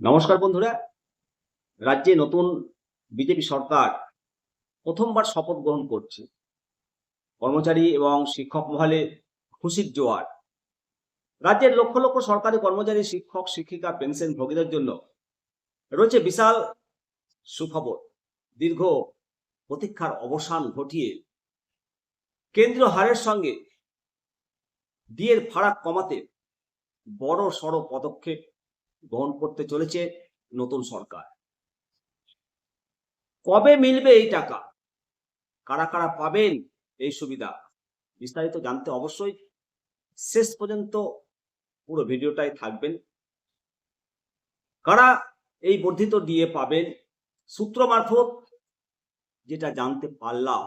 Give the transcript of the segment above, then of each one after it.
নমস্কার বন্ধুরা। রাজ্যে নতুন বিজেপি সরকার প্রথমবার শপথ গ্রহণ করছে। কর্মচারী এবং শিক্ষক মহলে খুশির জোয়ার। রাজ্যের লক্ষ লক্ষ সরকারি কর্মচারী, শিক্ষক, শিক্ষিকা, পেনশন ভোগীদের জন্য রয়েছে বিশাল সুখবর। দীর্ঘ প্রতীক্ষার অবসান ঘটিয়ে কেন্দ্রীয় হারের সঙ্গে ডিএর ফারাক কমাতে বড় সড় পদক্ষেপ গ্রহণ করতে চলেছে নতুন সরকার। কবে মিলবে এই টাকা, কারা কারা পাবেন এই সুবিধা, বিস্তারিত জানতে অবশ্যই শেষ পর্যন্ত পুরো ভিডিওটাই থাকবেন। কারা এই বর্ধিত ডিএ পাবেন, সূত্র মারফত যেটা জানতে পারলাম,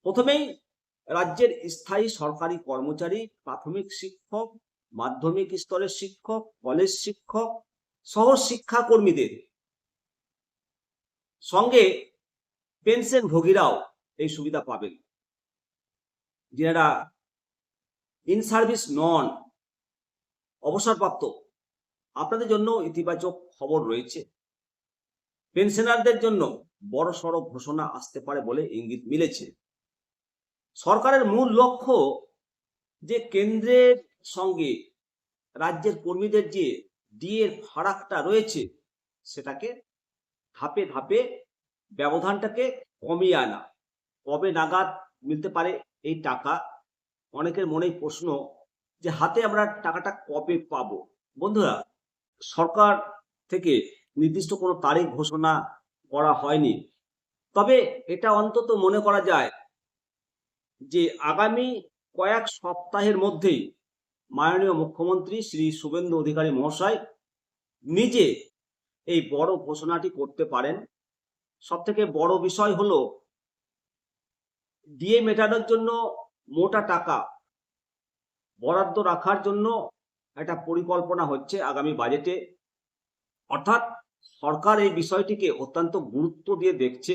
প্রথমেই রাজ্যের স্থায়ী সরকারি কর্মচারী, প্রাথমিক শিক্ষক, মাধ্যমিক স্তরের শিক্ষক, কলেজ শিক্ষক সহ শিক্ষাকর্মীদের সঙ্গে পেনশন ভোগীরাও এই সুবিধা পাবেন। যারা ইন সার্ভিস নন, অবসরপ্রাপ্ত, আপনাদের জন্য ইতিবাচক খবর রয়েছে। পেনশনারদের জন্য বড় সড় ঘোষণা আসতে পারে বলে ইঙ্গিত মিলেছে। সরকারের মূল লক্ষ্য যে কেন্দ্রের সঙ্গে রাজ্যের কর্মীদের যে ডিএর ফারাকটা রয়েছে সেটাকে ধাপে ধাপে ব্যবধানটাকে কমিয়ে আনা। কবে নাগাদ মিলতে পারে এই টাকা? অনেকের মনেই প্রশ্ন যে হাতে আমরা টাকাটা কবে পাবো। বন্ধুরা, সরকার থেকে নির্দিষ্ট কোনো তারিখ ঘোষণা করা হয়নি, তবে এটা অন্তত মনে করা যায় যে আগামী কয়েক সপ্তাহের মধ্যেই মাননীয় মুখ্যমন্ত্রী শ্রী শুভেন্দু অধিকারী মহাশয় নিজে এই বড় ঘোষণাটি করতে পারেন। সব থেকে বড় বিষয় হলো ডিএ মেটানোর জন্য মোটা টাকা বরাদ্দ রাখার জন্য একটা পরিকল্পনা হচ্ছে আগামী বাজেটে। অর্থাৎ সরকার এই বিষয়টিকে অত্যন্ত গুরুত্ব দিয়ে দেখছে।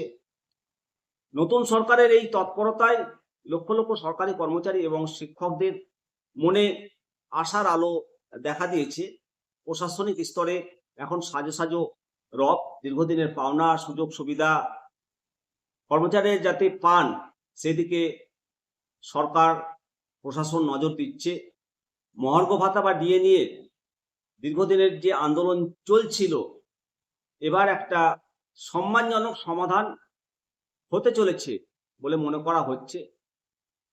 নতুন সরকারের এই তৎপরতায় লক্ষ লক্ষ সরকারি কর্মচারী এবং শিক্ষকদের মনে আশার আলো দেখা দিয়েছে। প্রশাসনিক স্তরে এখন সাজো সাজো রব। দীর্ঘদিনের পাওনা সুযোগ সুবিধা কর্মচারীরা যাতে পান সেদিকে সরকার প্রশাসন নজর দিচ্ছে। মহার্ঘ ভাতা বা ডিএ নিয়ে দীর্ঘদিনের যে আন্দোলন চলছিল, এবার একটা সম্মানজনক সমাধান হতে চলেছে বলে মনে করা হচ্ছে।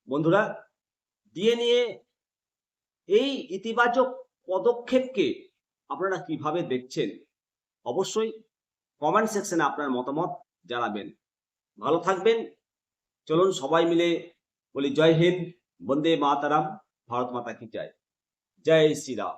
বন্ধুরা, ডিএ নিয়ে এই ইতিবাচক পদক্ষেপকে আপনারা কিভাবে দেখছেন? অবশ্যই কমেন্ট সেকশনে আপনার মতামত জানাবেন। ভালো থাকবেন। চলুন সবাই মিলে বলি জয় হিন্দ, বন্দে মাতারাম, ভারত মাতা কি জয়, জয় শ্রীরাম।